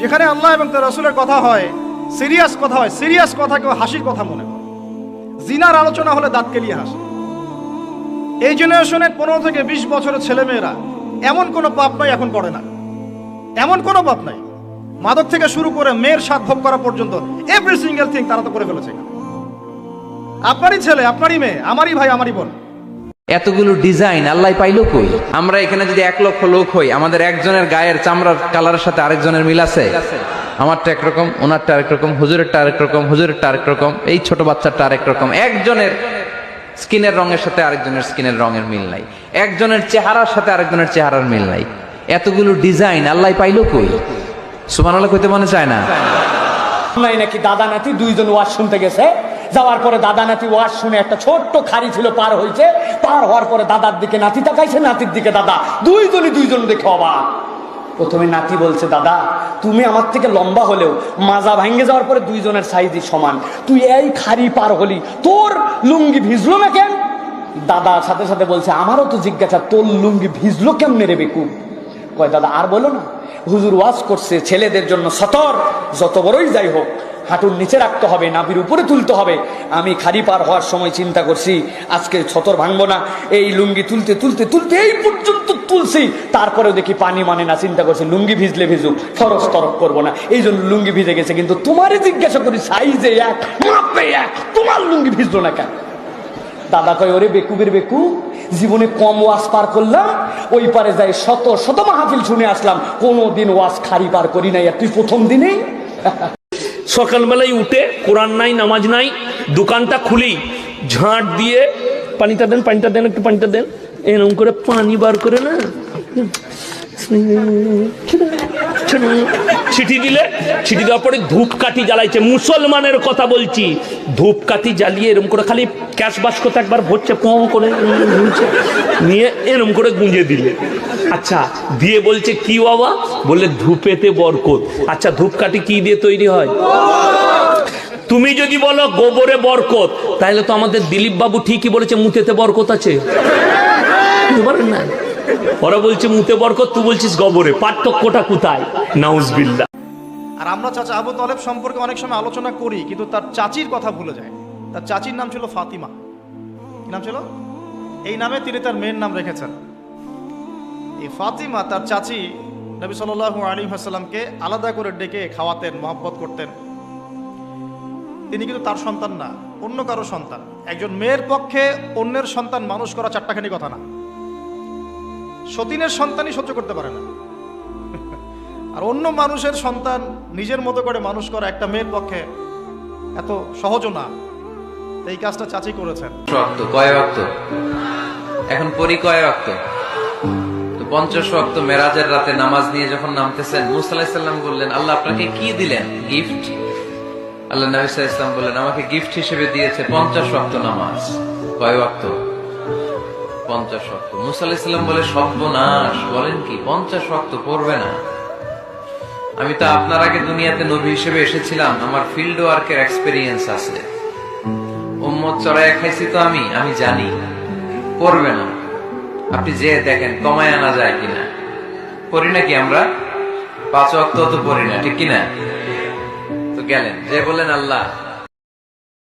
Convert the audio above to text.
যেখানে আল্লাহ এবং তার রাসূলের কথা হয়, সিরিয়াস কথা হয়, সিরিয়াস কথা কেউ হাসির কথা মনে করে। জিনার আলোচনা হলে দাঁত কেলিয়ে হাসে। এই জেনারেশনের 15 থেকে 20 বছরের ছেলেমেয়েরা এমন কোনো পাপ নাই এখন করে না, এমন কোনো পাপ নাই। মাদক থেকে শুরু করে মেয়ের স্বাদ ভোগ করা পর্যন্ত এভরি সিঙ্গেল থিং তারা তো করে ফেলেছে। আপনারই ছেলে, আপনারই মেয়ে, আমারই ভাই, আমারই বোন। এতগুলো ডিজাইন আল্লাহ পাইলো কই? আমরা এখানে যদি 1 লক্ষ লোক হই, আমাদের একজনের গায়ের চামড়ার কালারের সাথে আরেকজনের মিল আছে? আমারটা একরকম, ওনারটা আরেক রকম, হুজুরেরটা আরেক রকম, হুজুরেরটা আরেক রকম, এই ছোট বাচ্চাটা আরেক রকম। একজনের স্কিনের রঙের সাথে আরেকজনের স্কিনের রঙের মিল নাই, একজনের চেহারার সাথে আরেকজনের চেহারার মিল নাই। এতগুলো ডিজাইন আল্লাহ পাইলো কই? সুবহানাল্লাহ কইতে মনে চায় না? নাকি দাদা নাতি দুইজন ওয়াজ শুনতে গেছে, যাওয়ার পরে দাদা নাতি ওয়াজ শুনে একটা ছোট্ট খাড়ি ছিল পার হয়েছে, পার হওয়ার পরে দাদার দিকে নাতি তাকাইছে, নাতির দিকে দাদা, দুইজন দেখে অবাক। প্রথমে নাতি বলছে, দাদা তুমি আমার থেকে লম্বা হলেও মাজা ভাঙ্গে যাওয়ার পরে দুইজনের সাইজই সমান, তুই এই খাড়ি পার হলি, তোর লুঙ্গি ভিজলো না কেন? দাদা সাথে সাথে বলছে, আমারও তো জিজ্ঞাসা, তোর লুঙ্গি ভিজলো কেমনে রে বেকুব? কয়, দাদা আর বলো না, হুজুর ওয়াজ করছে ছেলেদের জন্য সতর যত বড়ই যাই হোক হাঁটুর নিচে রাখতে হবে, নাভির উপরে তুলতে হবে। আমি খাড়ি পার হওয়ার সময় চিন্তা করছি আজকে ছতর ভাঙবো না, এই লুঙ্গি তুলতে তুলতে তুলতে এই পর্যন্ত তুলছি, তারপরেও দেখি পানি মানে না, চিন্তা করছি লুঙ্গি ভিজলে ভিজুক, ফরজ তরক করবো না, এই জন্য লুঙ্গি ভিজে গেছে। কিন্তু তোমারে জিজ্ঞাসা করি, সাইজে এক, মাপে এক, তোমার লুঙ্গি ভিজলো না কেন? দাদা কয়, ওরে বেকুবের বেকু, জীবনে কম ওয়াজ পার করলাম, ওই পারে যাই শত শত মাহফিল শুনে আসলাম, কোনোদিন ওয়াজ খাড়ি পার করি নাই, আর তুই প্রথম দিনেই। সকালবেলায় উঠে কোরআন নাই, নামাজ নাই, দোকানটা খুলি, ঝাঁট দিয়ে পানিটা দেন, একটু পানিটা দেন, এরকম করে পানি বার করে না ছিটি দিলে, ছিটি দেওয়ার পরে ধূপকাঠি জ্বালাইছে, মুসলমানের কথা বলছি, ধূপকাঠি জ্বালিয়ে এরকম করে খালি ক্যাশ বাস্কতে একবার ভরছে, পং করে নিয়ে এরকম করে গুঁজে দিলে। আচ্ছা দিয়ে বলছে, কি বাবা? বললে ধূপেতে বরকত। আচ্ছা ধূপকাঠি কি দিয়ে তৈরি হয়? তুমি যদি বলো গোবরে বরকত, তাহলে তো আমাদের দিলীপ বাবু ঠিকই বলেছে মুতেতে বরকত আছে। না, ওরা বলছে মুতে বরকত, তুই বলছিস গোবরে, পার্থক্যটা কোথায়? নাউজুবিল্লাহ। আর আমরা চাচা আবু তালেব সম্পর্কে অনেক সময় আলোচনা করি, কিন্তু তার চাচির কথা ভুলে যায়। তার চাচির নাম ছিল ফাতিমা। কি নাম ছিল? এই নামে তিনি তার মেয়ের নাম রেখেছেন। এই ফাতিমা, তার চাচি নবী সাল্লাল্লাহু আলাইহি ওয়াসাল্লামকে আলাদা করে ডেকে খাওয়াতেন, মহব্বত করতেন। তিনি কিন্তু তার সন্তান না, অন্য কারো সন্তান। একজন মেয়ের পক্ষে অন্যের সন্তান মানুষ করা চারটাখানি কথা না। সতীনের সন্তানই সহ্য করতে পারে না, আর অন্য মানুষের সন্তান নিজের মতো করে মানুষ করা একটা মেয়ের পক্ষে এত সহজও না। এই কাজটা চাচি করেছেন। কয় ওয়াক্ত এখন পড়ি? কয় ওয়াক্ত? তো 50 ওয়াক্ত মেরাজের রাতে নামাজ নিয়ে যখন নামতেছেন, মুসা আলাইহিস সালাম বললেন, আল্লাহ আপনাকে কি দিলেন? গিফট। আল্লাহ নবী সাল্লাল্লাহু আলাইহি ওয়াসাল্লাম বললেন, আমাকে গিফট হিসেবে দিয়েছে 50 ওয়াক্ত নামাজ। কয় ওয়াক্ত? 50 ওয়াক্ত। মুসা আলাইহিস সালাম বলে, সর্বনাশ, বলেন কি 50 ওয়াক্ত পড়বে না? আমি তো আপনার আগে দুনিয়াতে নবী হিসেবে এসেছিলাম, আমার ফিল্ড ওয়ার্কের এক্সপেরিয়েন্স আছে, উম্মত চড়াইয়া খাইছি তো আমি জানি পড়বে না। আপনি যে দেখেন কমায় আনা যায় কিনা। পড়ি নাকি আমরা? 5 ওয়াক্ত তো পড়ি না, ঠিক কিনা? তো গেলেন যে বললেন, আল্লাহ